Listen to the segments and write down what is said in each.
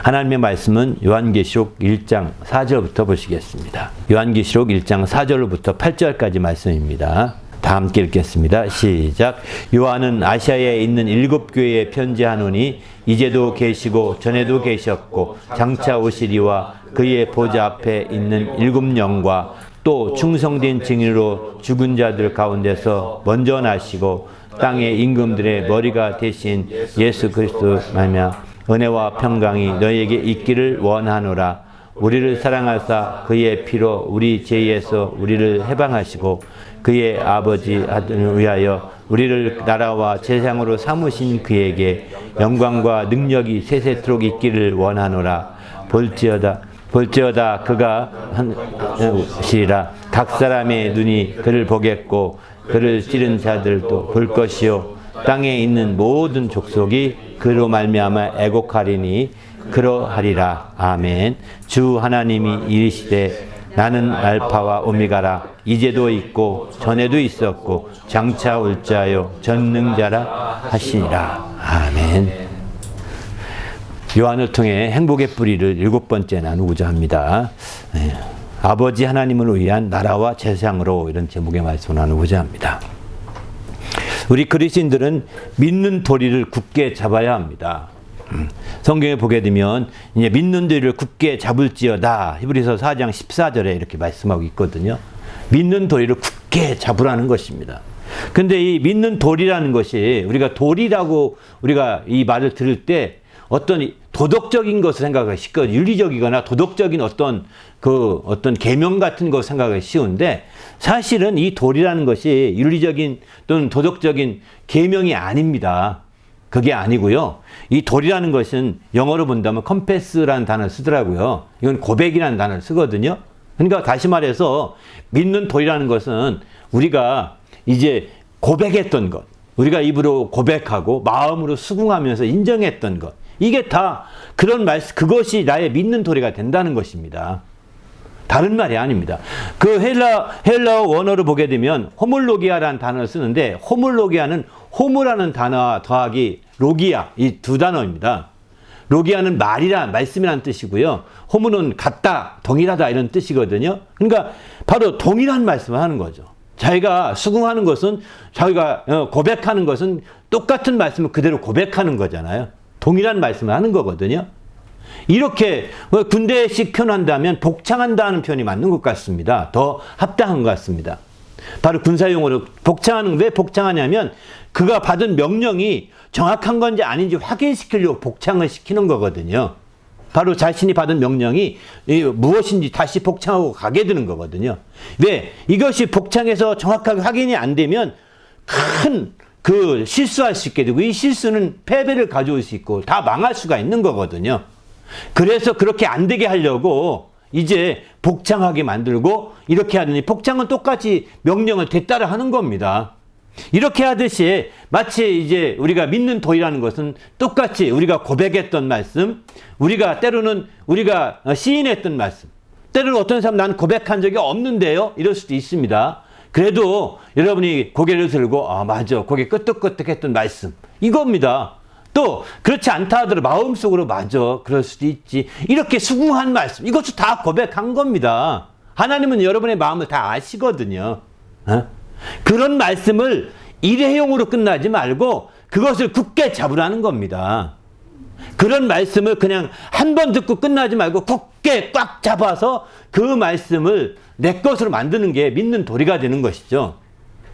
하나님의 말씀은 요한계시록 1장 4절부터 보시겠습니다. 요한계시록 1장 4절부터 8절까지 말씀입니다. 다 함께 읽겠습니다. 시작. 요한은 아시아에 있는 7교회에 편지하노니 이제도 계시고 전에도 계셨고 장차 오시리와 그의 보좌 앞에 있는 7영과 또 충성된 증인으로 죽은 자들 가운데서 먼저 나시고 땅의 임금들의 머리가 되신 예수 그리스도 말미암아 은혜와 평강이 너희에게 있기를 원하노라. 우리를 사랑하사 그의 피로 우리 죄에서 우리를 해방하시고 그의 아버지 아들을 위하여 우리를 나라와 제상으로 삼으신 그에게 영광과 능력이 세세토록 있기를 원하노라. 볼지어다 그가 하시리라. 각 사람의 눈이 그를 보겠고 그를 찌른 자들도 볼 것이요 땅에 있는 모든 족속이 그로 말미암아 애곡하리니 그러하리라. 아멘. 주 하나님이 이르시되 나는 알파와 오메가라. 이제도 있고 전에도 있었고 장차 올 자요 전능자라 하시니라. 아멘. 요한을 통해 행복의 뿌리를 7번째 나누고자 합니다. 아버지 하나님을 위한 나라와 제상으로, 이런 제목의 말씀을 나누고자 합니다. 우리 그리스도인들은 믿는 도리를 굳게 잡아야 합니다. 성경에 보게 되면 이제 믿는 도리를 굳게 잡을지어다. 히브리서 4장 14절에 이렇게 말씀하고 있거든요. 믿는 도리를 굳게 잡으라는 것입니다. 근데 이 믿는 도리라는 것이, 우리가 도리라고 우리가 이 말을 들을 때 어떤 도덕적인 것을 생각하기 쉽고, 윤리적이거나 도덕적인 어떤 계명 같은 거 생각하기 쉬운데, 사실은 이 도리라는 것이 윤리적인 또는 도덕적인 계명이 아닙니다. 그게 아니고요. 이 도리라는 것은 영어로 본다면 confess라는 단어를 쓰더라고요. 이건 고백이라는 단어를 쓰거든요. 그러니까 다시 말해서 믿는 도리라는 것은 우리가 이제 고백했던 것, 우리가 입으로 고백하고 마음으로 수긍하면서 인정했던 것, 이게 다 그런 말씀, 그것이 나의 믿는 도리가 된다는 것입니다. 다른 말이 아닙니다. 그 헬라어 원어를 보게 되면 호몰로기아라는 단어를 쓰는데, 호몰로기아는 호무라는 단어와 더하기 로기아, 이 두 단어입니다. 로기아는 말씀이라는 뜻이고요. 호무는 같다, 동일하다 이런 뜻이거든요. 그러니까 바로 동일한 말씀을 하는 거죠. 자기가 수긍하는 것은, 자기가 고백하는 것은 똑같은 말씀을 그대로 고백하는 거잖아요. 동일한 말씀을 하는 거거든요. 이렇게 군대식 표현한다면 복창한다는 표현이 맞는 것 같습니다. 더 합당한 것 같습니다. 바로 군사용어로 복창하는, 왜 복창하냐면 그가 받은 명령이 정확한 건지 아닌지 확인시키려고 복창을 시키는 거거든요. 바로 자신이 받은 명령이 무엇인지 다시 복창하고 가게 되는 거거든요. 왜? 이것이 복창해서 정확하게 확인이 안 되면 큰 실수할 수 있게 되고, 이 실수는 패배를 가져올 수 있고 다 망할 수가 있는 거거든요. 그래서 그렇게 안 되게 하려고 이제 복창하게 만들고, 이렇게 하더니 복창은 똑같이 명령을 되따라 하는 겁니다. 이렇게 하듯이 마치 이제 우리가 믿는 도리라는 것은 똑같이 우리가 고백했던 말씀, 우리가 때로는 우리가 시인했던 말씀, 때로는 어떤 사람 난 고백한 적이 없는데요, 이럴 수도 있습니다. 그래도 여러분이 고개를 들고 맞아, 고개 끄덕끄덕했던 말씀, 이겁니다. 또 그렇지 않다 하더라도 마음속으로 맞아, 그럴 수도 있지, 이렇게 수긍한 말씀, 이것도 다 고백한 겁니다. 하나님은 여러분의 마음을 다 아시거든요. 그런 말씀을 일회용으로 끝나지 말고 그것을 굳게 잡으라는 겁니다. 그런 말씀을 그냥 한 번 듣고 끝나지 말고 굳게 꽉 잡아서 그 말씀을 내 것으로 만드는 게 믿는 도리가 되는 것이죠.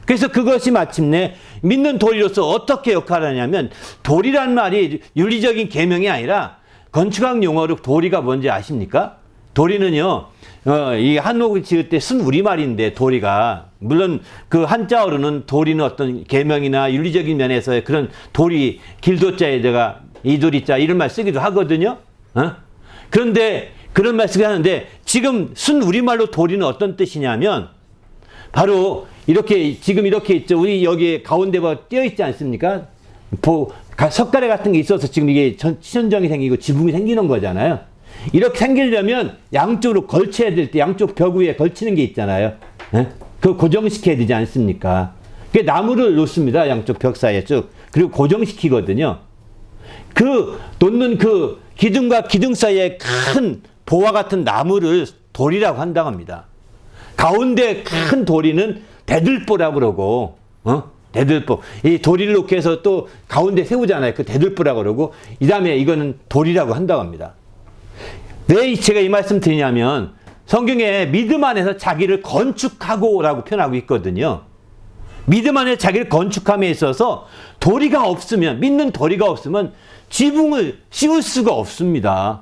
그래서 그것이 마침내 믿는 도리로서 어떻게 역할을 하냐면, 도리란 말이 윤리적인 계명이 아니라 건축학 용어로 도리가 뭔지 아십니까? 도리는요, 이 한옥을 지을 때 쓴 우리말인데, 도리가, 물론 그 한자어로는 도리는 어떤 계명이나 윤리적인 면에서의 그런 도리, 길도자에다가 이도리자 이런 말 쓰기도 하거든요. 그런데 그런 말 쓰기 하는데, 지금 쓴 우리말로 도리는 어떤 뜻이냐면, 바로 이렇게 지금 이렇게 있죠. 우리 여기 가운데 띄어 있지 않습니까? 석가래 같은 게 있어서 지금 이게 천정이 생기고 지붕이 생기는 거잖아요. 이렇게 생기려면 양쪽으로 걸쳐야 될 때 양쪽 벽 위에 걸치는 게 있잖아요. 그걸 고정시켜야 되지 않습니까? 그 나무를 놓습니다. 양쪽 벽 사이에 쭉. 그리고 고정시키거든요. 놓는 기둥과 기둥 사이에 큰 보와 같은 나무를 돌이라고 한다고 합니다. 가운데 큰 도리는 대들보라고 그러고, 대들보. 이 도리를 놓게 해서 또 가운데 세우잖아요. 그 대들보라고 그러고, 이 다음에 이거는 돌이라고 한다고 합니다. 왜 제가 이 말씀 드리냐면, 성경에 믿음 안에서 자기를 건축하고라고 표현하고 있거든요. 믿음 안에 자기를 건축함에 있어서 도리가 없으면, 믿는 도리가 없으면 지붕을 씌울 수가 없습니다.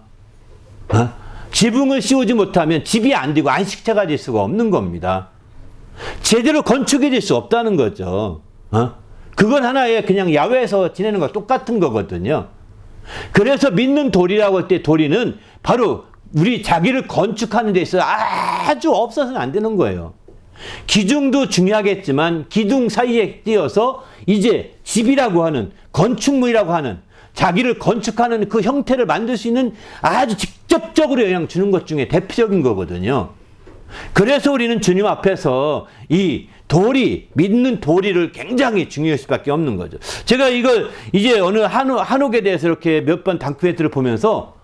지붕을 씌우지 못하면 집이 안 되고 안식처가 될 수가 없는 겁니다. 제대로 건축이 될 수 없다는 거죠. 그건 하나의 그냥 야외에서 지내는 거랑 똑같은 거거든요. 그래서 믿는 도리라고 할 때 도리는 바로 우리 자기를 건축하는 데 있어서 아주 없어서는 안 되는 거예요. 기둥도 중요하겠지만 기둥 사이에 띄어서 이제 집이라고 하는, 건축물이라고 하는, 자기를 건축하는 그 형태를 만들 수 있는 아주 직접적으로 영향 주는 것 중에 대표적인 거거든요. 그래서 우리는 주님 앞에서 이 도리, 믿는 도리를 굉장히 중요할 수밖에 없는 거죠. 제가 이걸 이제 어느 한옥에 대해서 이렇게 몇 번 다큐멘터리를 보면서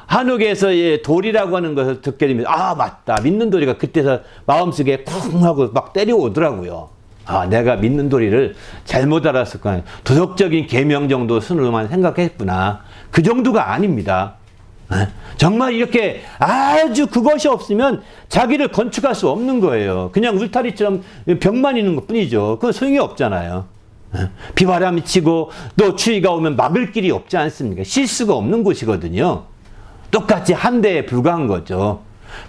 한옥에서의 도리라고 하는 것을 듣게 되면, 아, 맞다. 믿는 도리가 그때서 마음속에 쿵 하고 막 때려오더라고요. 아, 내가 믿는 도리를 잘못 알았을까. 도덕적인 계명 정도 순으로만 생각했구나. 그 정도가 아닙니다. 정말 이렇게 아주 그것이 없으면 자기를 건축할 수 없는 거예요. 그냥 울타리처럼 벽만 있는 것 뿐이죠. 그건 소용이 없잖아요. 비바람이 치고 또 추위가 오면 막을 길이 없지 않습니까? 쉴 수가 없는 곳이거든요. 똑같이 한 대에 불과한 거죠.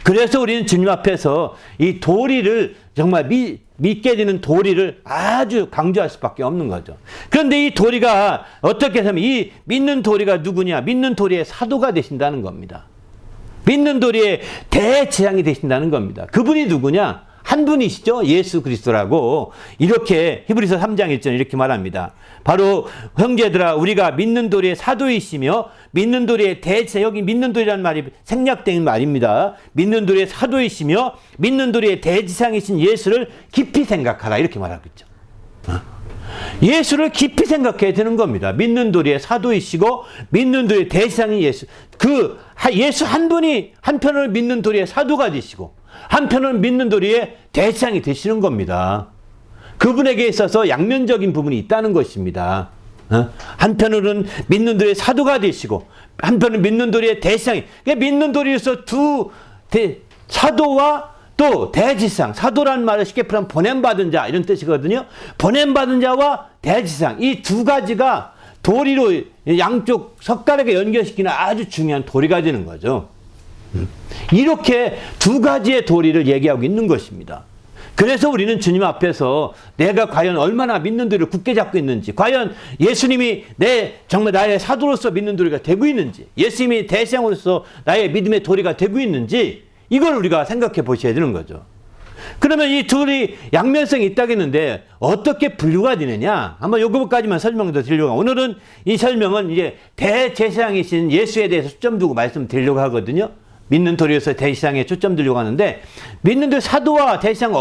그래서 우리는 주님 앞에서 이 도리를 정말 믿게 되는 도리를 아주 강조할 수밖에 없는 거죠. 그런데 이 도리가 어떻게 하면 이 믿는 도리가 누구냐? 믿는 도리의 사도가 되신다는 겁니다. 믿는 도리의 대재앙이 되신다는 겁니다. 그분이 누구냐? 한 분이시죠. 예수 그리스도라고 이렇게 히브리서 3장 1절 이렇게 말합니다. 바로 형제들아 우리가 믿는 도리의 사도이시며 믿는 도리의 대체, 여기 믿는 도리라는 말이 생략된 말입니다. 믿는 도리의 사도이시며 믿는 도리의 대지상이신 예수를 깊이 생각하라 이렇게 말하고 있죠. 예수를 깊이 생각해야 되는 겁니다. 믿는 도리의 사도이시고 믿는 도리의 대지상인 예수. 그 예수 한 분이 한편으로는 믿는 도리의 사도가 되시고 한편으로는 믿는 도리의 대지상이 되시는 겁니다. 그분에게 있어서 양면적인 부분이 있다는 것입니다. 한편으로는 믿는 도리의 사도가 되시고 한편은 믿는 도리의 대지상이. 그러니까 믿는 도리에서 사도와 또 대지상, 사도라는 말을 쉽게 풀면 보냄받은 자 이런 뜻이거든요. 보냄받은 자와 대지상 이 두 가지가 도리로 양쪽 젓가락에 연결시키는 아주 중요한 도리가 되는 거죠. 이렇게 두 가지의 도리를 얘기하고 있는 것입니다. 그래서 우리는 주님 앞에서 내가 과연 얼마나 믿는 도리를 굳게 잡고 있는지, 과연 예수님이 정말 나의 사도로서 믿는 도리가 되고 있는지, 예수님이 대상으로서 나의 믿음의 도리가 되고 있는지 이걸 우리가 생각해 보셔야 되는 거죠. 그러면 이 둘이 양면성이 있다겠는데 어떻게 분류가 되느냐? 한번 요거까지만 설명을 드리려고. 오늘은 이 설명은 이제 대제사장이신 예수에 대해서 초점 두고 말씀드리려고 하거든요. 믿는 도리에서 대지상에 초점 두려고 하는데 믿는 도리 사도와 대지상은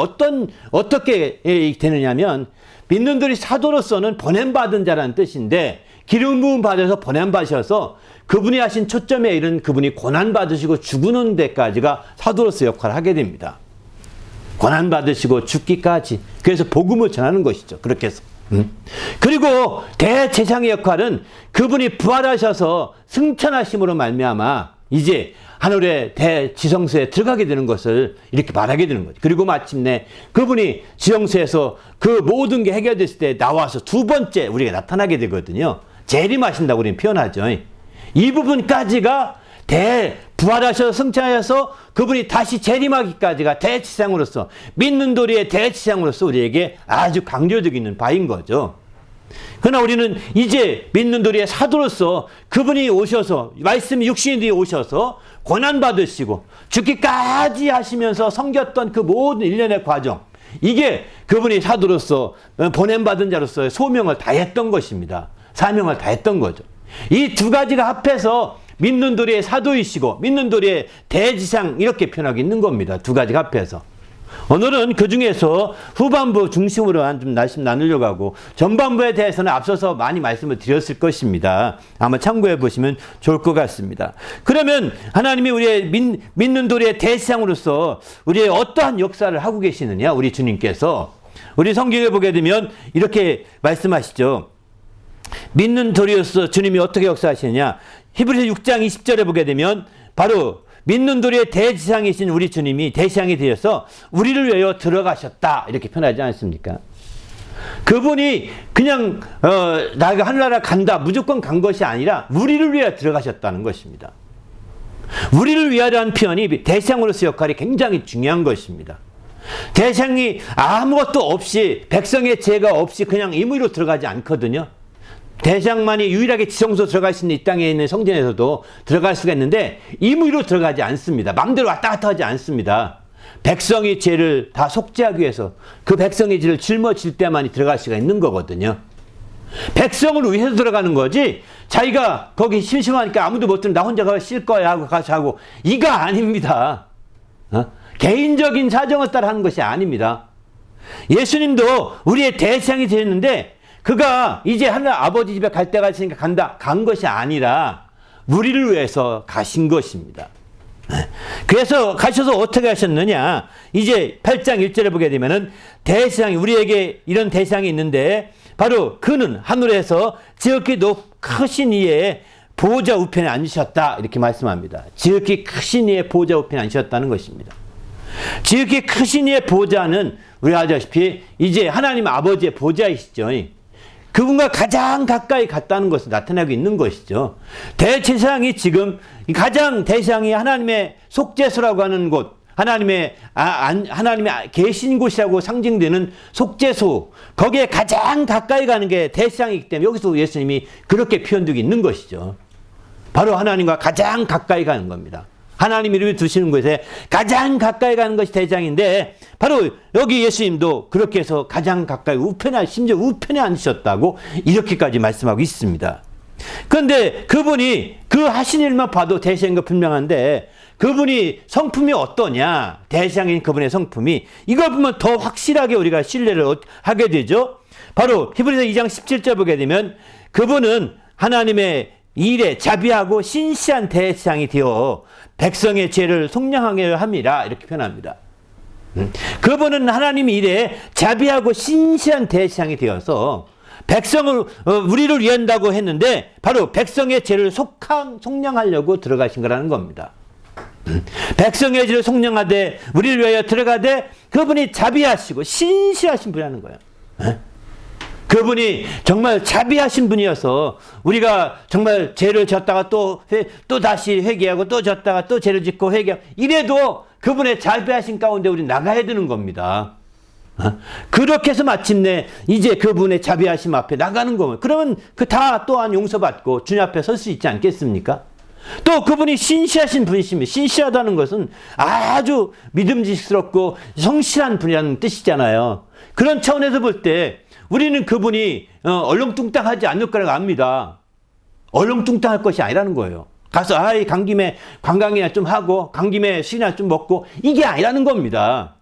어떻게 되느냐면 믿는 도리 사도로서는 보냄받은 자라는 뜻인데 기름 부음 받아서 보냄받으셔서 그분이 하신 초점에 이른 그분이 고난받으시고 죽는 데까지가 사도로서 역할을 하게 됩니다. 고난받으시고 죽기까지. 그래서 복음을 전하는 것이죠. 그렇게 해서. 그리고 대제사장의 역할은 그분이 부활하셔서 승천하심으로 말미암아 이제 하늘의 대지성소에 들어가게 되는 것을 이렇게 말하게 되는 거죠. 그리고 마침내 그분이 지성소에서 그 모든 게 해결됐을 때 나와서 두 번째 우리가 나타나게 되거든요. 재림하신다고 우리는 표현하죠. 이 부분까지가 부활하셔서 승천하셔서 그분이 다시 재림하기까지가 대지상으로서 믿는 도리의 대지상으로서 우리에게 아주 강조적인 바인 거죠. 그러나 우리는 이제 믿는 도리의 사도로서 그분이 오셔서 말씀이 육신이 오셔서 고난받으시고 죽기까지 하시면서 섬겼던 그 모든 일련의 과정, 이게 그분이 사도로서 보냄받은 자로서의 소명을 다했던 것입니다. 사명을 다했던 거죠. 이 두 가지가 합해서 믿는 도리의 사도이시고 믿는 도리의 대지상 이렇게 표현하고 있는 겁니다. 두 가지가 합해서. 오늘은 그 중에서 후반부 중심으로 좀 말씀 나누려고 하고 전반부에 대해서는 앞서서 많이 말씀을 드렸을 것입니다. 아마 참고해 보시면 좋을 것 같습니다. 그러면 하나님이 우리의 믿는 도리의 대상으로서 우리의 어떠한 역사를 하고 계시느냐, 우리 주님께서. 우리 성경에 보게 되면 이렇게 말씀하시죠. 믿는 도리로서 주님이 어떻게 역사하시느냐. 히브리서 6장 20절에 보게 되면 바로 믿는 도리의 대지상이신 우리 주님이 대상이 되어서 우리를 위하여 들어가셨다, 이렇게 표현하지 않습니까? 그분이 그냥 나가 하늘나라 간다 무조건 간 것이 아니라 우리를 위하여 들어가셨다는 것입니다. 우리를 위하여라는 표현이 대상으로서 역할이 굉장히 중요한 것입니다. 대상이 아무것도 없이, 백성의 죄가 없이 그냥 임의로 들어가지 않거든요. 대상만이 유일하게 지성소 들어갈 수 있는 이 땅에 있는 성전에서도 들어갈 수가 있는데 임의로 들어가지 않습니다. 마음대로 왔다 갔다 하지 않습니다. 백성의 죄를 다 속죄하기 위해서 그 백성의 죄를 짊어질 때만이 들어갈 수가 있는 거거든요. 백성을 위해서 들어가는 거지, 자기가 거기 심심하니까 아무도 못 들으면 나 혼자 가서 쉴 거야 하고 가서 하고, 이거 아닙니다. 개인적인 사정을 따라 하는 것이 아닙니다. 예수님도 우리의 대상이 되었는데 그가 이제 하늘 아버지 집에 갈 때가 있으니까 간 것이 아니라 우리를 위해서 가신 것입니다. 그래서 가셔서 어떻게 하셨느냐. 이제 8장 1절에 보게 되면은 대상이, 우리에게 이런 대상이 있는데 바로 그는 하늘에서 지극히 크신 이의 보호자 우편에 앉으셨다, 이렇게 말씀합니다. 지극히 크신 이의 보호자 우편에 앉으셨다는 것입니다. 지극히 크신 이의 보호자는 우리가 알다시피 이제 하나님 아버지의 보호자이시죠. 그분과 가장 가까이 갔다는 것을 나타내고 있는 것이죠. 대제사장이 지금 가장 대상이 하나님의 속죄소라고 하는 곳, 하나님의 계신 곳이라고 상징되는 속죄소, 거기에 가장 가까이 가는 게 대상이기 때문에 여기서 예수님이 그렇게 표현되고 있는 것이죠. 바로 하나님과 가장 가까이 가는 겁니다. 하나님 이름을 두시는 곳에 가장 가까이 가는 것이 대장인데 바로 여기 예수님도 그렇게 해서 가장 가까이 심지어 우편에 앉으셨다고 이렇게까지 말씀하고 있습니다. 그런데 그분이 그 하신 일만 봐도 대상인 거 분명한데 그분이 성품이 어떠냐, 대상인 그분의 성품이, 이걸 보면 더 확실하게 우리가 신뢰를 하게 되죠. 바로 히브리서 2장 17절 보게 되면 그분은 하나님의 일에 자비하고 신실한 대상이 되어 백성의 죄를 속량하게 함이라, 이렇게 표현합니다. 그분은 하나님 일에 자비하고 신실한 대상이 되어서 백성을 우리를 위한다고 했는데 바로 백성의 죄를 속량하려고 들어가신 거라는 겁니다. 백성의 죄를 속량하되 우리를 위하여 들어가되 그분이 자비하시고 신실하신 분이라는 거예요. 그분이 정말 자비하신 분이어서 우리가 정말 죄를 졌다가 또 다시 회개하고 또 졌다가 또 죄를 짓고 회개하고 이래도 그분의 자비하신 가운데 우리 나가야 되는 겁니다. 그렇게 해서 마침내 이제 그분의 자비하심 앞에 나가는 거면 그러면 그 다 또한 용서받고 주님 앞에 설 수 있지 않겠습니까? 또 그분이 신실하신 분이십니다. 신실하다는 것은 아주 믿음직스럽고 성실한 분이라는 뜻이잖아요. 그런 차원에서 볼 때 우리는 그분이 얼렁뚱땅하지 않을 거라고 압니다. 얼렁뚱땅할 것이 아니라는 거예요. 가서 간 김에 관광이나 좀 하고 간 김에 술이나 좀 먹고 이게 아니라는 겁니다.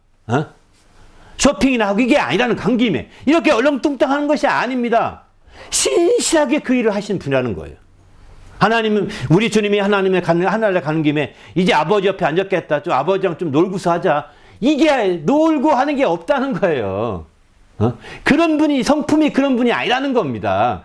쇼핑이나 하고 이게 아니라는, 간 김에 이렇게 얼렁뚱땅하는 것이 아닙니다. 신실하게 그 일을 하시는 분이라는 거예요. 하나님은, 우리 주님이 하나님의 하늘에 가는 김에 이제 아버지 옆에 앉았겠다, 좀 아버지랑 좀 놀고서 하자, 이게 놀고 하는 게 없다는 거예요. 그런 분이, 성품이 그런 분이 아니라는 겁니다.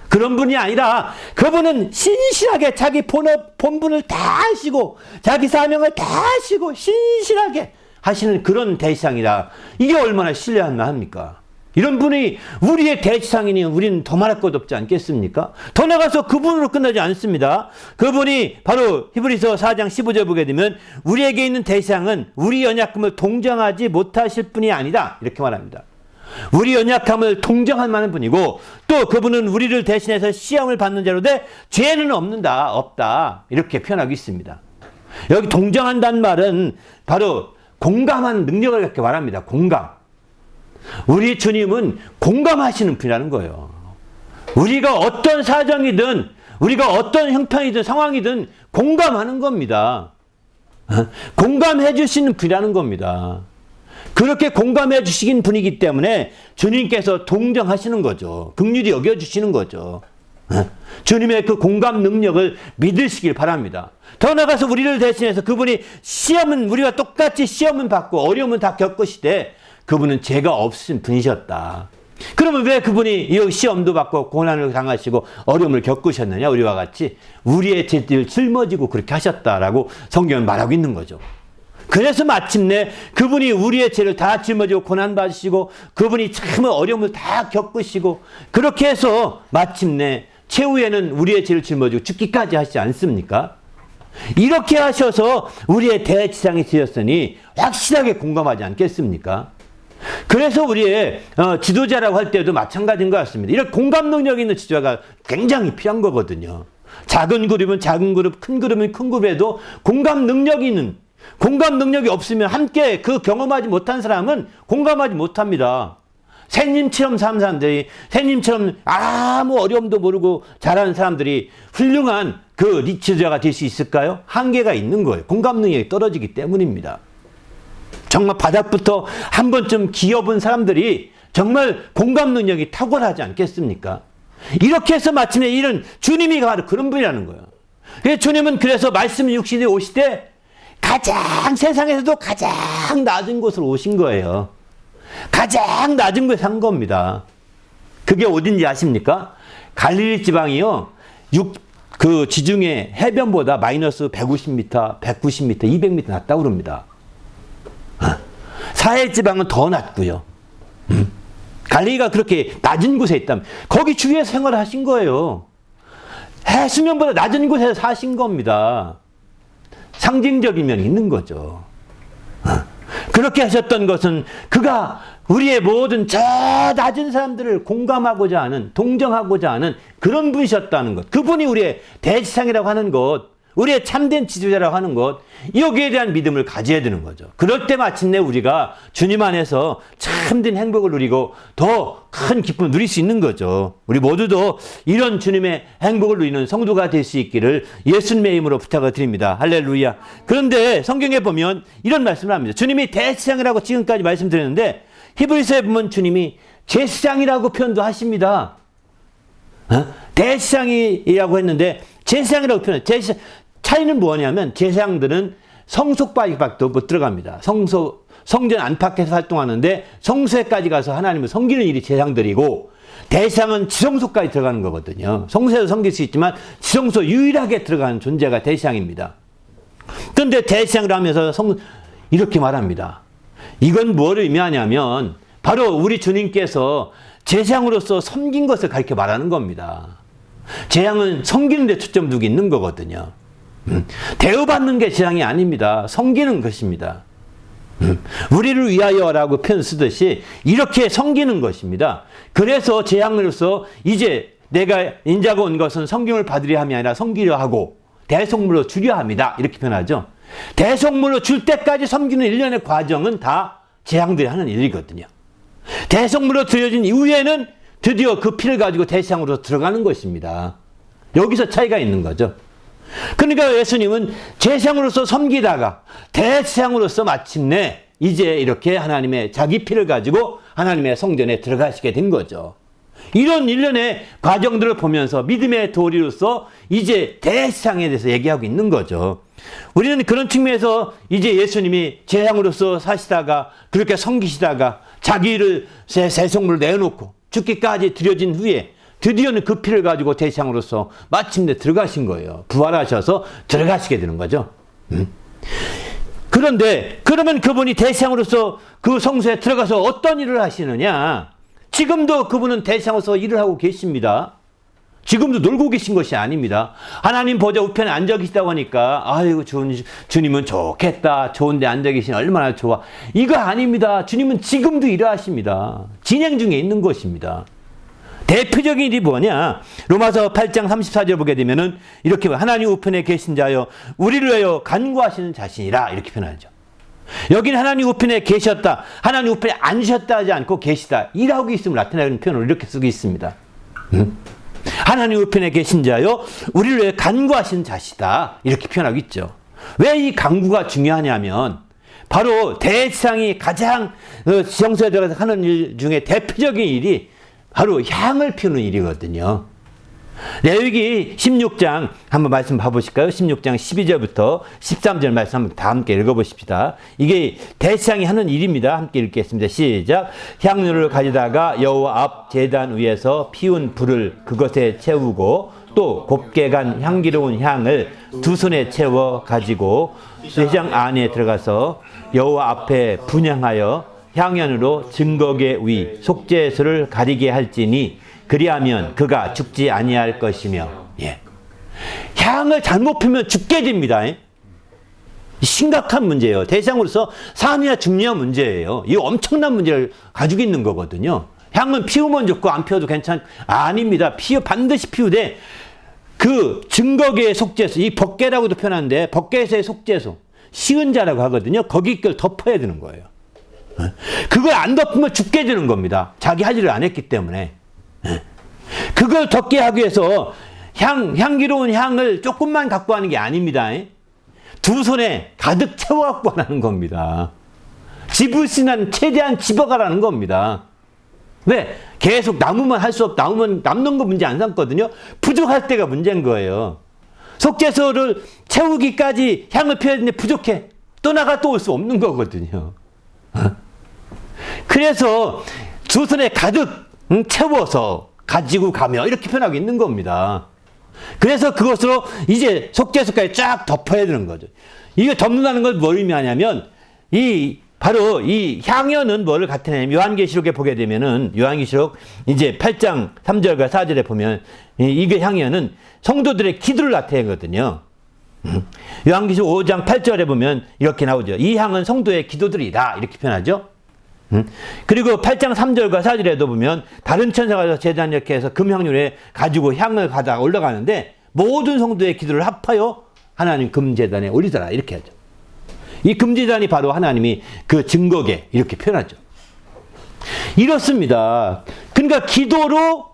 그런 분이 아니라 그분은 신실하게 자기 본분을 다 하시고 자기 사명을 다 하시고 신실하게 하시는 그런 대상이라, 이게 얼마나 신뢰할 만합니까? 이런 분이 우리의 대상이니 우리는 더 말할 것 없지 않겠습니까? 더 나가서 그분으로 끝나지 않습니다. 그분이 바로 히브리서 4장 15절 보게 되면 우리에게 있는 대상은 우리 연약함을 동정하지 못하실 분이 아니다, 이렇게 말합니다. 우리 연약함을 동정할 만한 분이고 또 그분은 우리를 대신해서 시험을 받는 자로 돼 죄는 없다, 이렇게 표현하고 있습니다. 여기 동정한다는 말은 바로 공감하는 능력을 이렇게 말합니다. 공감. 우리 주님은 공감하시는 분이라는 거예요. 우리가 어떤 사정이든 우리가 어떤 형편이든 상황이든 공감하는 겁니다. 공감해 주시는 분이라는 겁니다. 그렇게 공감해 주시긴 분이기 때문에 주님께서 동정하시는 거죠. 긍휼히 여겨주시는 거죠. 주님의 그 공감 능력을 믿으시길 바랍니다. 더 나아가서 우리를 대신해서 그분이 시험은 우리와 똑같이 시험은 받고 어려움은 다 겪으시되 그분은 죄가 없으신 분이셨다. 그러면 왜 그분이 이 시험도 받고 고난을 당하시고 어려움을 겪으셨느냐? 우리와 같이 우리의 죄를 짊어지고 그렇게 하셨다라고 성경은 말하고 있는 거죠. 그래서 마침내 그분이 우리의 죄를 다 짊어지고 고난받으시고 그분이 참 어려움을 다 겪으시고 그렇게 해서 마침내 최후에는 우리의 죄를 짊어지고 죽기까지 하시지 않습니까? 이렇게 하셔서 우리의 대지상이 되었으니 확실하게 공감하지 않겠습니까? 그래서 우리의 지도자라고 할 때도 마찬가지인 것 같습니다. 이런 공감 능력 있는 지도자가 굉장히 필요한 거거든요. 작은 그룹은 작은 그룹, 큰 그룹은 큰 그룹에도 공감 능력이 있는, 공감 능력이 없으면 함께 그 경험하지 못한 사람은 공감하지 못합니다. 새님처럼 사는 사람들이, 새님처럼 아무 어려움도 모르고 잘하는 사람들이 훌륭한 그 지도자가 될 수 있을까요? 한계가 있는 거예요. 공감 능력이 떨어지기 때문입니다. 정말 바닥부터 한 번쯤 기어본 사람들이 정말 공감 능력이 탁월하지 않겠습니까? 이렇게 해서 마침내 이런 주님이 바로 그런 분이라는 거예요. 주님은 그래서 말씀 육신에 오시되 가장 세상에서도 가장 낮은 곳으로 오신 거예요. 가장 낮은 곳에 산 겁니다. 그게 어딘지 아십니까? 갈릴리 지방이요. 그 지중해 해변보다 마이너스 150m, 190m, 200m 낮다고 그럽니다. 사해 지방은 더 낮고요. 갈릴리가 그렇게 낮은 곳에 있다면 거기 주위에서 생활을 하신 거예요. 해수면보다 낮은 곳에서 사신 겁니다. 상징적인 면이 있는 거죠. 그렇게 하셨던 것은 그가 우리의 모든 저 낮은 사람들을 공감하고자 하는, 동정하고자 하는 그런 분이셨다는 것. 그분이 우리의 대지상이라고 하는 것, 우리의 참된 지도자라고 하는 것, 여기에 대한 믿음을 가져야 되는 거죠. 그럴 때 마침내 우리가 주님 안에서 참된 행복을 누리고 더 큰 기쁨을 누릴 수 있는 거죠. 우리 모두도 이런 주님의 행복을 누리는 성도가 될 수 있기를 예수님의 이름으로 부탁을 드립니다. 할렐루야. 그런데 성경에 보면 이런 말씀을 합니다. 주님이 대지상이라고 지금까지 말씀드렸는데 히브리서에 보면 주님이 제사장이라고 표현도 하십니다. 대지상이라고 했는데 제사장이라고 표현해요. 차이는 뭐냐면 제사장들은 성소밖에 못 들어갑니다. 성전 안팎에서 활동하는데 성소에까지 가서 하나님을 섬기는 일이 제사장들이고 대지상은 지성소까지 들어가는 거거든요. 성소에도 섬길 수 있지만 지성소 유일하게 들어가는 존재가 대지상입니다. 그런데 대지상을 하면서 이렇게 말합니다. 이건 뭘 의미하냐면 바로 우리 주님께서 제사장으로서 섬긴 것을 가르쳐 말하는 겁니다. 제사장은 섬기는 데 초점 두고 있는 거거든요. 대우받는 게 제사장이 아닙니다. 섬기는 것입니다. 우리를 위하여라고 표현 쓰듯이 이렇게 섬기는 것입니다. 그래서 제사장으로서 이제 내가 인자가 온 것은 성경을 받으려 함이 아니라 섬기려 하고 대속물로 주려 합니다. 이렇게 표현하죠. 대속물로 줄 때까지 섬기는 일련의 과정은 다 제사장들이 하는 일이거든요. 대속물로 드려진 이후에는 드디어 그 피를 가지고 대지상으로 들어가는 것입니다. 여기서 차이가 있는 거죠. 그러니까 예수님은 제사장으로서 섬기다가 대지상으로서 마침내 이제 이렇게 하나님의 자기 피를 가지고 하나님의 성전에 들어가시게 된 거죠. 이런 일련의 과정들을 보면서 믿음의 도리로서 이제 대지상에 대해서 얘기하고 있는 거죠. 우리는 그런 측면에서 이제 예수님이 제사장으로서 사시다가 그렇게 섬기시다가 자기를 세속물을 내놓고 죽기까지 드려진 후에 드디어는 그 피를 가지고 대지상으로서 마침내 들어가신 거예요. 부활하셔서 들어가시게 되는 거죠. 그런데 그러면 그분이 대지상으로서 그 성소에 들어가서 어떤 일을 하시느냐? 지금도 그분은 대지상으로서 일을 하고 계십니다. 지금도 놀고 계신 것이 아닙니다. 하나님 보좌 우편에 앉아 계시다고 하니까 아이고 주님은 좋겠다. 좋은 데 앉아 계시니 얼마나 좋아. 이거 아닙니다. 주님은 지금도 일하십니다. 진행 중에 있는 것입니다. 대표적인 일이 뭐냐? 로마서 8장 34절 보게 되면은 이렇게 하나님 우편에 계신 자여 우리를 위하여 간구하시는 자신이라 이렇게 표현하죠. 여기는 하나님 우편에 계셨다. 하나님 우편에 앉으셨다 하지 않고 계시다. 일하고 있음을 나타내는 표현을 이렇게 쓰고 있습니다. 하나님 우편에 계신 자여 우리를 위해 간구하시는 자시다. 이렇게 표현하고 있죠. 왜 이 강구가 중요하냐면 바로 대상이 가장 지성소에 들어가서 하는 일 중에 대표적인 일이 바로 향을 피우는 일이거든요. 레위기 16장 한번 말씀 봐보실까요? 16장 12절부터 13절 말씀 한번 다 함께 읽어보십시다. 이게 대상이 하는 일입니다. 함께 읽겠습니다. 시작. 향료를 가져다가 여호와 앞 제단 위에서 피운 불을 그것에 채우고 또 곱게 간 향기로운 향을 두 손에 채워 가지고 회장 안에 들어가서 여호와 앞에 분향하여 향연으로 증거계 위 속죄소를 가리게 할지니 그리하면 그가 죽지 아니할 것이며. 예. 향을 잘못 피우면 죽게 됩니다. 심각한 문제예요. 대상으로서 삶이나 중요한 문제예요. 이 엄청난 문제를 가지고 있는 거거든요. 향은 피우면 좋고 안 피워도 아닙니다. 반드시 피우되 그 증거계의 속죄소, 이 법궤라고도 표현하는데 법궤에서의 속죄소, 시은자라고 하거든요. 거기 걸 덮어야 되는 거예요. 그걸 안 덮으면 죽게 되는 겁니다. 자기 할 일을 안 했기 때문에. 그걸 덮게 하기 위해서 향기로운 향을 조금만 갖고 하는 게 아닙니다. 두 손에 가득 채워 갖고 하는 겁니다. 집을 쓰는 최대한 집어가라는 겁니다. 왜? 계속 남으면 할 수 남으면 남는 거 문제 안 삼거든요. 부족할 때가 문제인 거예요. 속죄소를 채우기까지 향을 피워야 되는데 부족해. 또 나가 또 올 수 없는 거거든요. 그래서 두 손에 가득 채워서 가지고 가며 이렇게 표현하고 있는 겁니다. 그래서 그것으로 이제 속죄소까지 쫙 덮어야 되는 거죠. 이게 덮는다는 걸 뭘 의미하냐면 바로 이 향연은 뭐를 나타내냐면 요한계시록에 보게 되면은 요한계시록 이제 8장 3절과 4절에 보면 이게 향연은 성도들의 기도를 나타내거든요. 요한계시록 5장 8절에 보면 이렇게 나오죠. 이 향은 성도의 기도들이다 이렇게 표현하죠. 그리고 8장 3절과 4절에도 보면 다른 천사가 가서 제단 이렇게 해서 금향유에 가지고 향을 가다가 올라가는데 모든 성도의 기도를 합하여 하나님 금제단에 올리더라 이렇게 하죠. 이 금제단이 바로 하나님이 그 증거계 이렇게 표현하죠. 이렇습니다. 그러니까 기도로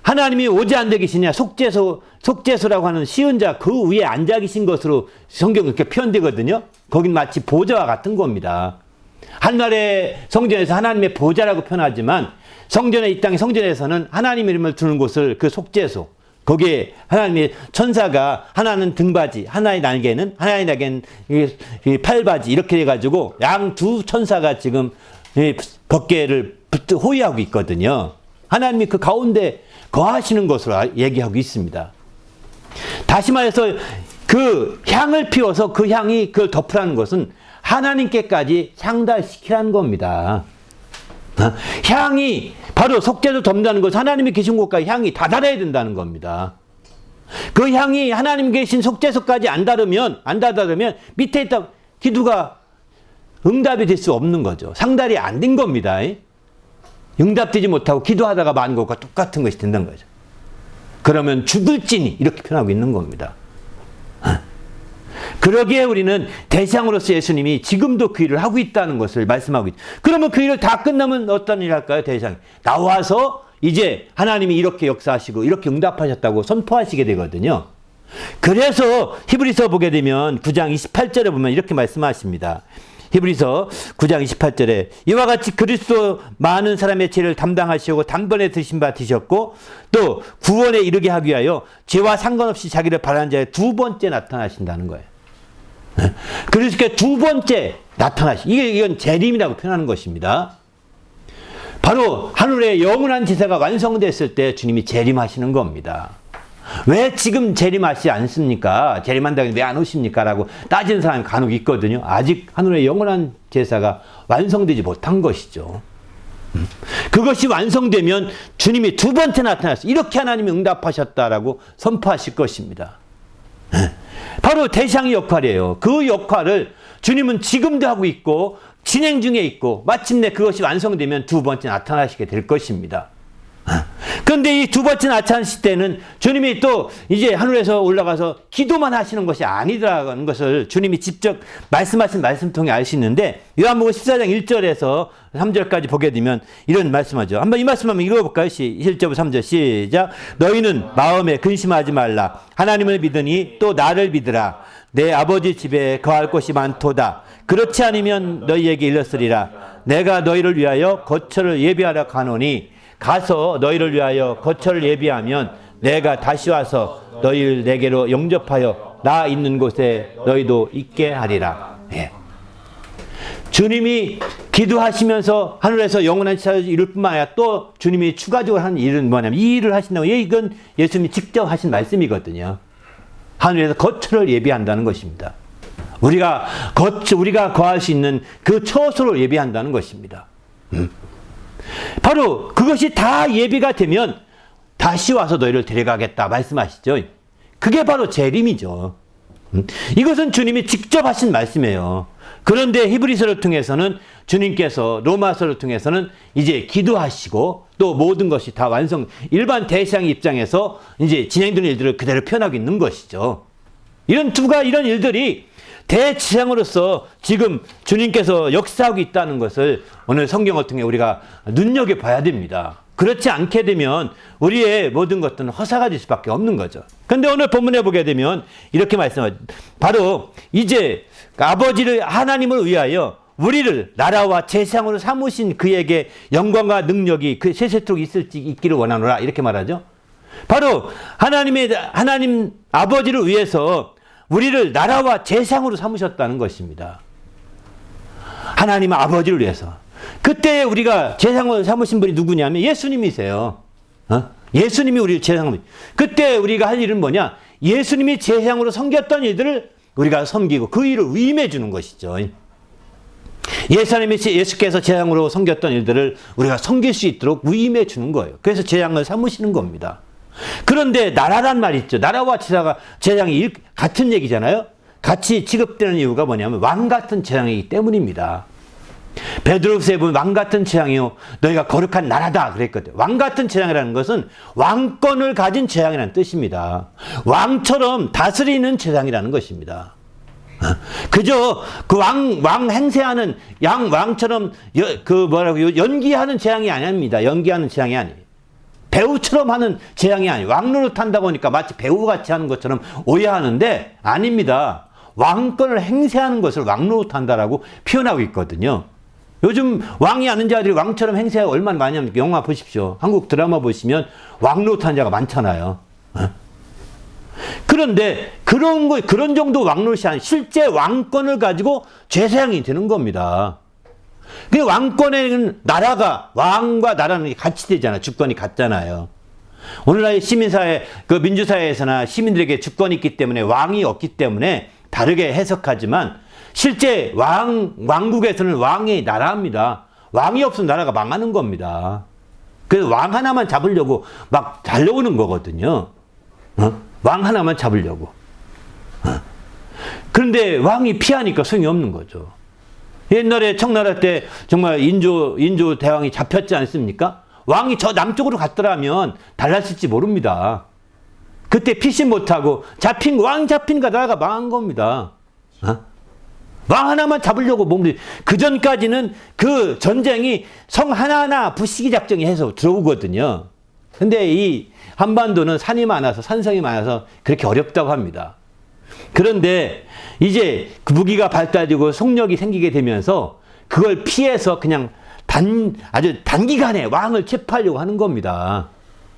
하나님이 오지 않되 계시냐 속죄소라고 하는 시은자 그 위에 앉아 계신 것으로 성경 이렇게 표현되거든요. 거긴 마치 보좌와 같은 겁니다. 한날의 성전에서 하나님의 보좌라고 표현하지만 성전의 이 땅의 성전에서는 하나님 이름을 두는 곳을 그 속죄소 거기에 하나님의 천사가 하나는 등받이 하나의 날개는 팔바지 이렇게 해가지고 양 두 천사가 지금 법궤를 호위하고 있거든요. 하나님이 그 가운데 거하시는 것으로 얘기하고 있습니다. 다시 말해서 그 향을 피워서 그 향이 그걸 덮으라는 것은 하나님께까지 향달시키라는 겁니다. 향이 바로 속죄도 덮는다는 것은 하나님이 계신 곳까지 향이 다 달아야 된다는 겁니다. 그 향이 하나님 계신 속죄소까지 안 닿으면 밑에 있다 기도가 응답이 될 수 없는 거죠. 상달이 안 된 겁니다. 응답되지 못하고 기도하다가 만 것과 똑같은 것이 된다는 거죠. 그러면 죽을지니 이렇게 표현하고 있는 겁니다. 그러기에 우리는 대상으로서 예수님이 지금도 그 일을 하고 있다는 것을 말씀하고 있죠. 그러면 그 일을 다 끝나면 어떤 일 할까요? 대상이 나와서 이제 하나님이 이렇게 역사하시고 이렇게 응답하셨다고 선포하시게 되거든요. 그래서 히브리서 보게 되면 9장 28절에 보면 이렇게 말씀하십니다. 히브리서 9장 28절에 이와 같이 그리스도 많은 사람의 죄를 담당하시고 단번에 드신 바 되셨고 또 구원에 이르게 하기 위하여 죄와 상관없이 자기를 바라는 자에 두 번째 나타나신다는 거예요. 그래서 두 번째 이건 재림이라고 표현하는 것입니다. 바로 하늘의 영원한 지세가 완성됐을 때 주님이 재림하시는 겁니다. 왜 지금 재림하시지 않습니까? 재림한다고 왜 안 오십니까? 라고 따지는 사람이 간혹 있거든요. 아직 하늘의 영원한 제사가 완성되지 못한 것이죠. 그것이 완성되면 주님이 두 번째 나타났어요. 이렇게 하나님이 응답하셨다라고 선포하실 것입니다. 바로 대상의 역할이에요. 그 역할을 주님은 지금도 하고 있고 진행 중에 있고 마침내 그것이 완성되면 두 번째 나타나시게 될 것입니다. 그런데 이 두 번째 나타나실 때는 주님이 또 이제 하늘에서 올라가서 기도만 하시는 것이 아니더라는 것을 주님이 직접 말씀하신 말씀 통해 알 수 있는데, 요한복음 14장 1절에서 3절까지 보게 되면 이런 말씀하죠. 한번 이 말씀 한번 읽어볼까요? 1절부터 3절 시작. 너희는 마음에 근심하지 말라. 하나님을 믿으니 또 나를 믿으라. 내 아버지 집에 거할 곳이 많도다. 그렇지 않으면 너희에게 일렀으리라. 내가 너희를 위하여 거처를 예비하러 가노니 가서 너희를 위하여 거처를 예비하면 내가 다시 와서 너희를 내게로 영접하여 나 있는 곳에 너희도 있게 하리라. 예. 주님이 기도하시면서 하늘에서 영원한 지사를 이룰 뿐만 아니라 또 주님이 추가적으로 하는 일은 뭐냐면 이 일을 하신다고, 이건 예수님이 직접 하신 말씀이거든요. 하늘에서 거처를 예비한다는 것입니다. 우리가 거할 수 있는 그 처소를 예비한다는 것입니다. 바로 그것이 다 예비가 되면 다시 와서 너희를 데려가겠다 말씀하시죠. 그게 바로 재림이죠. 이것은 주님이 직접 하신 말씀이에요. 그런데 히브리서를 통해서는 주님께서 로마서를 통해서는 이제 기도하시고 또 모든 것이 다 일반 대시장의 입장에서 이제 진행되는 일들을 그대로 표현하고 있는 것이죠. 이런 일들이 대지향으로서 지금 주님께서 역사하고 있다는 것을 오늘 성경을 통해 우리가 눈여겨봐야 됩니다. 그렇지 않게 되면 우리의 모든 것들은 허사가 될 수밖에 없는 거죠. 그런데 오늘 본문에 보게 되면 이렇게 말씀하죠. 바로 이제 하나님을 위하여 우리를 나라와 제사장으로 삼으신 그에게 영광과 능력이 그 세세토록 있기를 원하노라, 이렇게 말하죠. 바로 하나님 아버지를 위해서 우리를 나라와 제사장으로 삼으셨다는 것입니다. 하나님 아버지를 위해서. 그때 우리가 제사장으로 삼으신 분이 누구냐면 예수님이세요. 예수님이 우리를 제사장으로. 그때 우리가 할 일은 뭐냐? 예수님이 제사장으로 섬겼던 일들을 우리가 섬기고 그 일을 위임해 주는 것이죠. 예수께서 제사장으로 섬겼던 일들을 우리가 섬길 수 있도록 위임해 주는 거예요. 그래서 제사장을 삼으시는 겁니다. 그런데 나라란 말이 있죠. 나라와 제사장이 같은 얘기잖아요. 같이 취급되는 이유가 뭐냐면 왕 같은 제사장이기 때문입니다. 베드로후서에 보면 왕 같은 제사장이요 너희가 거룩한 나라다 그랬거든요. 왕 같은 제사장이라는 것은 왕권을 가진 제사장이라는 뜻입니다. 왕처럼 다스리는 제사장이라는 것입니다. 그저 그 왕 행세하는 왕처럼 연기하는 제사장이 아닙니다. 연기하는 제사장이 아니에요. 배우처럼 하는 제사장이 아니에요. 왕노릇 한다고 하니까 마치 배우같이 하는 것처럼 오해하는데 아닙니다. 왕권을 행세하는 것을 왕노릇 한다라고 표현하고 있거든요. 요즘 왕이 아는 자들이 왕처럼 행세하고 얼마나 많이 합니까? 영화 보십시오. 한국 드라마 보시면 왕노릇 하는 자가 많잖아요. 그런데 그런 정도 왕노릇이 아닌 실제 왕권을 가지고 제사장이 되는 겁니다. 그 왕권에는 왕과 나라는 같이 되잖아요. 주권이 같잖아요. 오늘날의 시민사회, 민주사회에서나 시민들에게 주권이 있기 때문에 왕이 없기 때문에 다르게 해석하지만 실제 왕국에서는 왕이 나라입니다. 왕이 없으면 나라가 망하는 겁니다. 그래서 왕 하나만 잡으려고 막 달려오는 거거든요. 왕 하나만 잡으려고. 그런데 왕이 피하니까 소용이 없는 거죠. 옛날에 청나라 때 정말 인조 대왕이 잡혔지 않습니까? 왕이 저 남쪽으로 갔더라면 달랐을지 모릅니다. 그때 피신 못하고 왕 잡힌가 나라가 망한 겁니다. 왕 하나만 잡으려고 그 전까지는 그 전쟁이 성 하나하나 부시기 작전이 해서 들어오거든요. 근데 이 한반도는 산성이 많아서 그렇게 어렵다고 합니다. 그런데 이제 그 무기가 발달되고 속력이 생기게 되면서 그걸 피해서 그냥 아주 단기간에 왕을 체포하려고 하는 겁니다.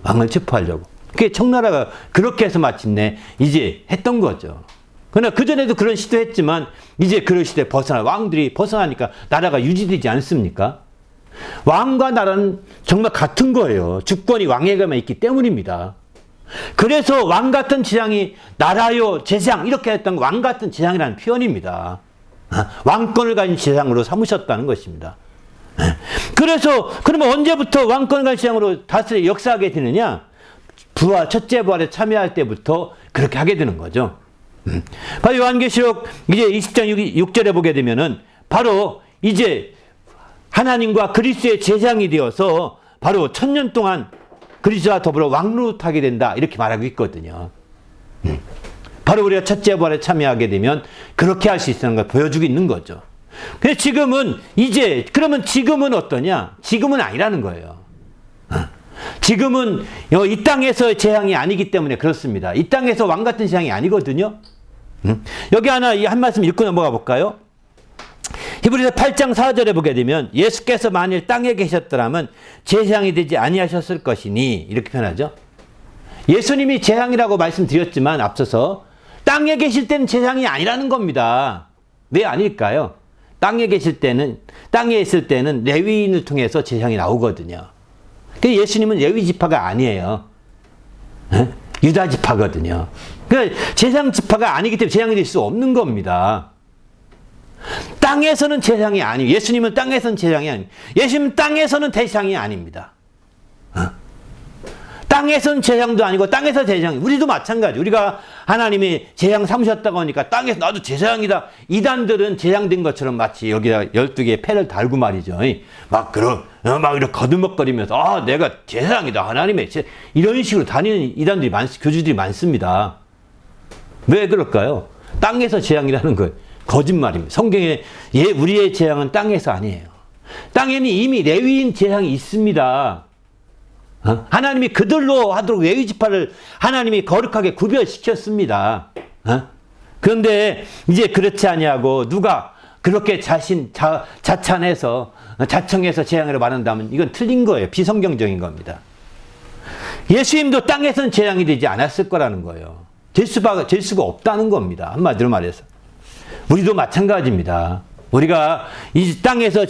왕을 체포하려고. 그게 청나라가 그렇게 해서 마침내 이제 했던 거죠. 그러나 그전에도 그런 시도했지만 이제 그런 시대에 왕들이 벗어나니까 나라가 유지되지 않습니까? 왕과 나라는 정말 같은 거예요. 주권이 왕에게만 있기 때문입니다. 그래서 왕 같은 제사장이 나라요 제사장 이렇게 했던 왕 같은 제사장이라는 표현입니다. 왕권을 가진 제사장으로 삼으셨다는 것입니다. 그러면 언제부터 왕권을 가진 제사장으로 다스려 역사하게 되느냐? 첫째 부활에 참여할 때부터 그렇게 하게 되는 거죠. 바로 요한계시록 이제 20장 6절에 보게 되면은 바로 이제 하나님과 그리스도의 제사장이 되어서 바로 1000년 동안 그리스도와 더불어 왕노릇하게 된다. 이렇게 말하고 있거든요. 바로 우리가 첫째 부활에 참여하게 되면 그렇게 할 수 있다는 걸 보여주고 있는 거죠. 근데 지금은 그러면 지금은 어떠냐? 지금은 아니라는 거예요. 지금은 이 땅에서의 재앙이 아니기 때문에 그렇습니다. 이 땅에서 왕 같은 재앙이 아니거든요. 여기 하나 한 말씀 읽고 넘어가 볼까요? 히브리서 8장 4절에 보게 되면 예수께서 만일 땅에 계셨더라면 재앙이 되지 아니하셨을 것이니 이렇게 표현하죠. 예수님이 재앙이라고 말씀드렸지만 앞서서 땅에 계실 때는 재앙이 아니라는 겁니다. 왜 아닐까요? 땅에 있을 때는 레위인을 통해서 재앙이 나오거든요. 예수님은 레위 지파가 아니에요. 유다 지파거든요. 그러니까 재앙 지파가 아니기 때문에 재앙이 될 수 없는 겁니다. 땅에서는 재앙이 아니에요. 예수님은 땅에서는 재앙이 아니에요. 예수님은 땅에서는 대상이 아닙니다. 땅에서는 재앙도 아니고 땅에서 재앙이 우리도 마찬가지. 우리가 하나님이 재앙 삼으셨다고 하니까 땅에서 나도 재앙이다. 이단들은 재앙된 것처럼 마치 여기다 12개의 패를 달고 말이죠. 막 이렇게 거두먹거리면서 내가 재앙이다. 하나님의 이런 식으로 다니는 이단들이 교주들이 많습니다. 왜 그럴까요? 땅에서 재앙이라는 거예요. 거짓말입니다. 성경에 우리의 재앙은 땅에서 아니에요. 땅에는 이미 레위인 재앙이 있습니다. 하나님이 그들로 하도록 레위 지파를 하나님이 거룩하게 구별시켰습니다. 그런데 이제 그렇지 아니하고 누가 그렇게 자찬해서 자청해서 재앙으로 말한다면 이건 틀린 거예요. 비성경적인 겁니다. 예수님도 땅에서는 재앙이 되지 않았을 거라는 거예요. 될 수가 없다는 겁니다. 한마디로 말해서. 우리도 마찬가지입니다. 우리가 이 땅에서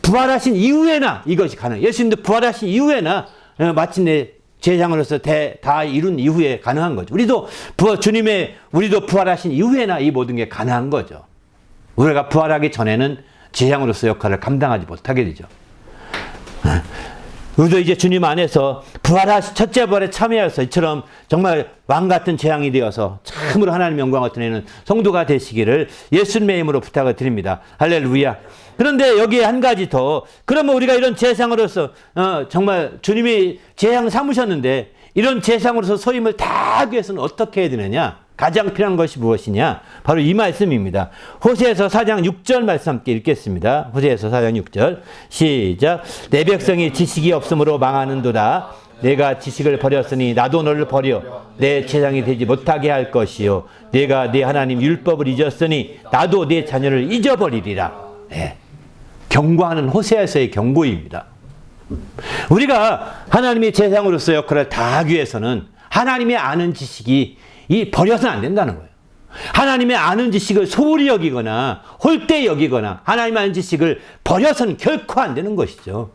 부활하신 이후에나 이것이 가능해요. 예수님도 부활하신 이후에나 마침내 재앙으로서 다 이룬 이후에 가능한 거죠. 우리도 부활하신 이후에나 이 모든 게 가능한 거죠. 우리가 부활하기 전에는 재앙으로서 역할을 감당하지 못하게 되죠. 우리도 이제 주님 안에서 첫째 부활에 참여해서 이처럼 정말 왕 같은 재앙이 되어서 참으로 하나님 영광을 드리는 성도가 되시기를 예수님의 이름으로 부탁을 드립니다. 할렐루야. 그런데 여기에 한 가지 더. 그러면 우리가 이런 재상으로서 정말 주님이 재상 삼으셨는데 이런 재상으로서 소임을 다하기 위해서는 어떻게 해야 되느냐? 가장 필요한 것이 무엇이냐? 바로 이 말씀입니다. 호세아서 4장 6절 말씀 함께 읽겠습니다. 호세아서 4장 6절 시작. 내 백성이 지식이 없으므로 망하는도다. 내가 지식을 버렸으니 나도 너를 버려 내 재상이 되지 못하게 할 것이요. 내가 내 하나님 율법을 잊었으니 나도 내 자녀를 잊어버리리라. 네. 경고하는 호세아서의 경고입니다. 우리가 하나님의 재상으로서 역할을 다하기 위해서는 하나님의 아는 지식이 버려서는 안 된다는 거예요. 하나님의 아는 지식을 소홀히 여기거나 홀대 여기거나 하나님의 아는 지식을 버려서는 결코 안 되는 것이죠.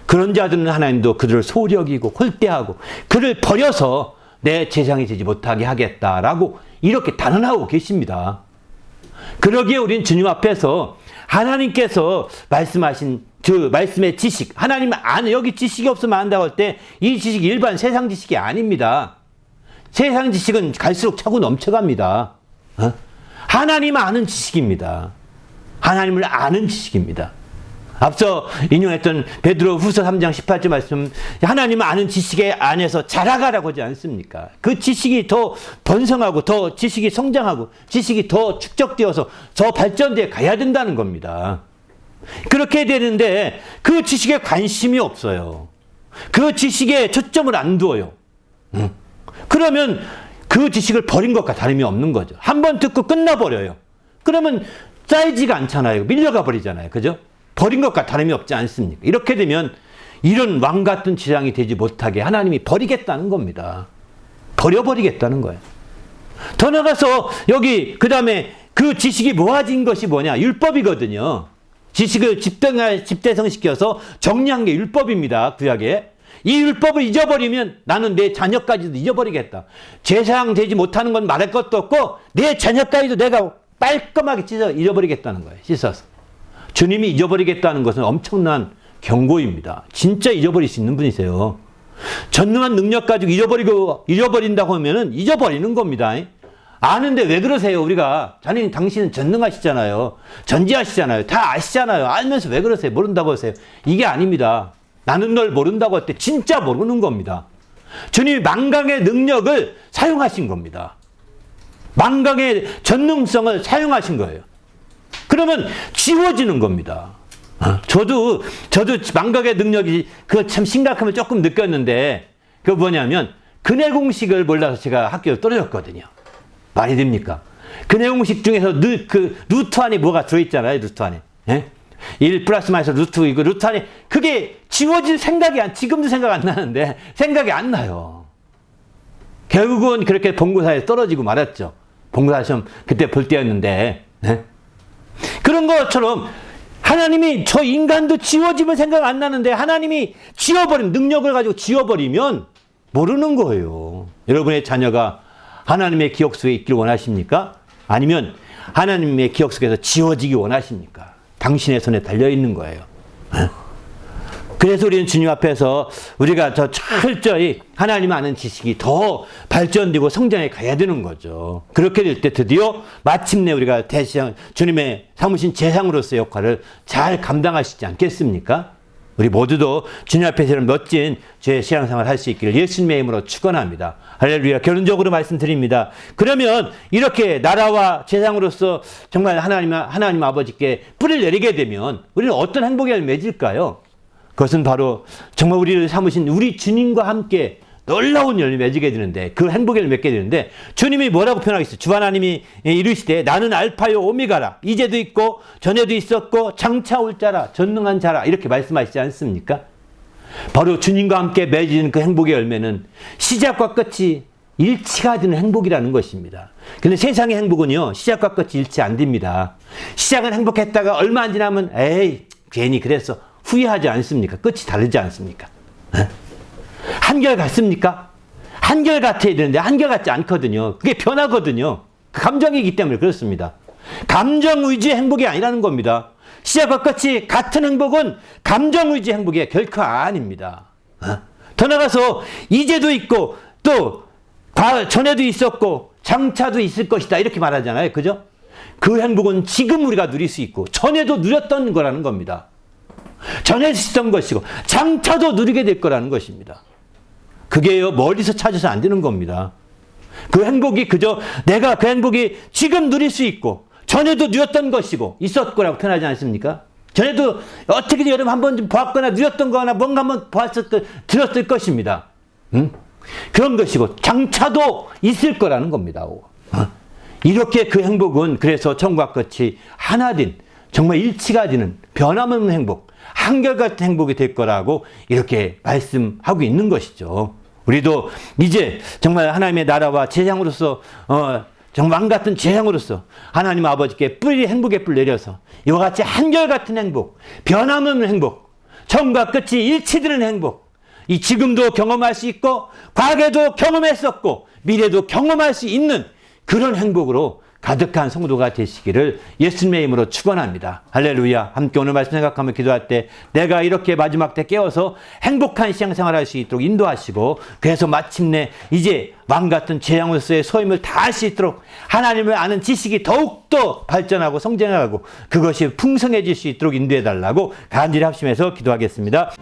그런 자들은 하나님도 그들을 소홀히 여기고 홀대하고 그를 버려서 내 재상이 되지 못하게 하겠다라고 이렇게 단언하고 계십니다. 그러기에 우린 주님 앞에서 하나님께서 말씀하신 그 말씀의 지식, 하나님 아는 여기 지식이 없으면 안다고 할 때 이 지식이 일반 세상 지식이 아닙니다. 세상 지식은 갈수록 차고 넘쳐갑니다. 하나님 아는 지식입니다. 하나님을 아는 지식입니다. 앞서 인용했던 베드로 후서 3장 18절 말씀, 하나님을 아는 지식에 안에서 자라가라고 하지 않습니까? 그 지식이 더 번성하고 더 지식이 성장하고 지식이 더 축적되어서 더 발전되어 가야 된다는 겁니다. 그렇게 되는데 그 지식에 관심이 없어요. 그 지식에 초점을 안 두어요. 그러면 그 지식을 버린 것과 다름이 없는 거죠. 한 번 듣고 끝나버려요. 그러면 쌓이지가 않잖아요. 밀려가 버리잖아요. 그죠? 버린 것과 다름이 없지 않습니까? 이렇게 되면 이런 왕 같은 재앙이 되지 못하게 하나님이 버리겠다는 겁니다. 버려버리겠다는 거예요. 더 나가서 여기 그 다음에 그 지식이 모아진 것이 뭐냐? 율법이거든요. 지식을 집대성시켜서 정리한 게 율법입니다. 구약에. 이 율법을 잊어버리면 나는 내 자녀까지도 잊어버리겠다. 재상 되지 못하는 건 말할 것도 없고 내 자녀까지도 내가 깔끔하게 잊어버리겠다는 거예요. 씻어서. 주님이 잊어버리겠다는 것은 엄청난 경고입니다. 진짜 잊어버릴 수 있는 분이세요. 전능한 능력 가지고 잊어버린다고 하면은 잊어버리는 겁니다. 아는데 왜 그러세요? 우리가 당신은 전능하시잖아요. 전지하시잖아요. 다 아시잖아요. 알면서 왜 그러세요? 모른다고 하세요. 이게 아닙니다. 나는 널 모른다고 할 때 진짜 모르는 겁니다. 주님이 만강의 능력을 사용하신 겁니다. 만강의 전능성을 사용하신 거예요. 그러면 지워지는 겁니다. 저도 만강의 능력이 그거 참 심각함을 조금 느꼈는데, 그거 뭐냐면 근해 공식을 몰라서 제가 학교에 떨어졌거든요. 말이 됩니까? 근해 공식 중에서 루트 안에 뭐가 들어있잖아요. 루트 안에. 예? 1 플러스 마이너스 루트, 이거 루트 안에 그게 지워질 지금도 생각 안 나는데 생각이 안 나요. 결국은 그렇게 본고사에 떨어지고 말았죠. 본고사 시험 그때 볼 때였는데. 예? 그런 것처럼 하나님이 저 인간도 지워지면 생각 안 나는데 하나님이 능력을 가지고 지워버리면 모르는 거예요. 여러분의 자녀가 하나님의 기억 속에 있길 원하십니까? 아니면 하나님의 기억 속에서 지워지기 원하십니까? 당신의 손에 달려있는 거예요. 그래서 우리는 주님 앞에서 우리가 더 철저히 하나님 아는 지식이 더 발전되고 성장해 가야 되는 거죠. 그렇게 될 때 드디어 마침내 우리가 주님의 삼으신 제상으로서의 역할을 잘 감당하시지 않겠습니까? 우리 모두도 주님 앞에서 이런 멋진 죄의 신앙생활을 할 수 있기를 예수님의 이름으로 축원합니다. 할렐루야. 결론적으로 말씀드립니다. 그러면 이렇게 나라와 제상으로서 정말 하나님 아버지께 뿌리를 내리게 되면 우리는 어떤 행복을 맺을까요? 그것은 바로 정말 우리를 삼으신 우리 주님과 함께 놀라운 열매 맺게 되는데, 그 행복을 맺게 되는데, 주님이 뭐라고 표현하겠어요? 주 하나님이 이르시되 나는 알파요 오메가라, 이제도 있고 전에도 있었고 장차 올 자라, 전능한 자라, 이렇게 말씀하시지 않습니까? 바로 주님과 함께 맺은 그 행복의 열매는 시작과 끝이 일치가 되는 행복이라는 것입니다. 근데 세상의 행복은요, 시작과 끝이 일치 안 됩니다. 시작은 행복했다가 얼마 안 지나면 에이 괜히 그랬어 후회하지 않습니까? 끝이 다르지 않습니까? 한결 같습니까? 한결 같아야 되는데 한결 같지 않거든요. 그게 변하거든요. 감정이기 때문에 그렇습니다. 감정 위주의 행복이 아니라는 겁니다. 시작과 끝이 같은 행복은 감정 위주의 행복이 결코 아닙니다. 더 나가서 이제도 있고 또 전에도 있었고 장차도 있을 것이다, 이렇게 말하잖아요. 그죠? 그 행복은 지금 우리가 누릴 수 있고 전에도 누렸던 거라는 겁니다. 전에 있었던 것이고 장차도 누리게 될 거라는 것입니다. 그게요, 멀리서 찾아서 안 되는 겁니다. 그 행복이 그저 내가 그 행복이 지금 누릴 수 있고 전에도 누렸던 것이고 있었을 거라고 표현하지 않습니까? 전에도 어떻게든 여러분 한번 좀 보았거나 누렸던 거나 뭔가 한번 들었을 것입니다. 그런 것이고 장차도 있을 거라는 겁니다. 이렇게 그 행복은 그래서 천국과 끝이 하나 된, 정말 일치가 되는 변함없는 행복, 한결같은 행복이 될 거라고 이렇게 말씀하고 있는 것이죠. 우리도 이제 정말 하나님의 나라와 제상으로서 정말 왕같은 제상으로서 하나님 아버지께 행복의 뿔 내려서 이와 같이 한결같은 행복, 변함없는 행복, 처음과 끝이 일치되는 행복, 이 지금도 경험할 수 있고 과거에도 경험했었고 미래도 경험할 수 있는 그런 행복으로 가득한 성도가 되시기를 예수님의 이름으로 축원합니다. 할렐루야. 함께 오늘 말씀 생각하며 기도할 때 내가 이렇게 마지막 때 깨어서 행복한 신앙생활을 할 수 있도록 인도하시고, 그래서 마침내 이제 왕같은 재앙으로서의 소임을 다할 수 있도록 하나님을 아는 지식이 더욱더 발전하고 성장하고 그것이 풍성해질 수 있도록 인도해 달라고 간절히 합심해서 기도하겠습니다.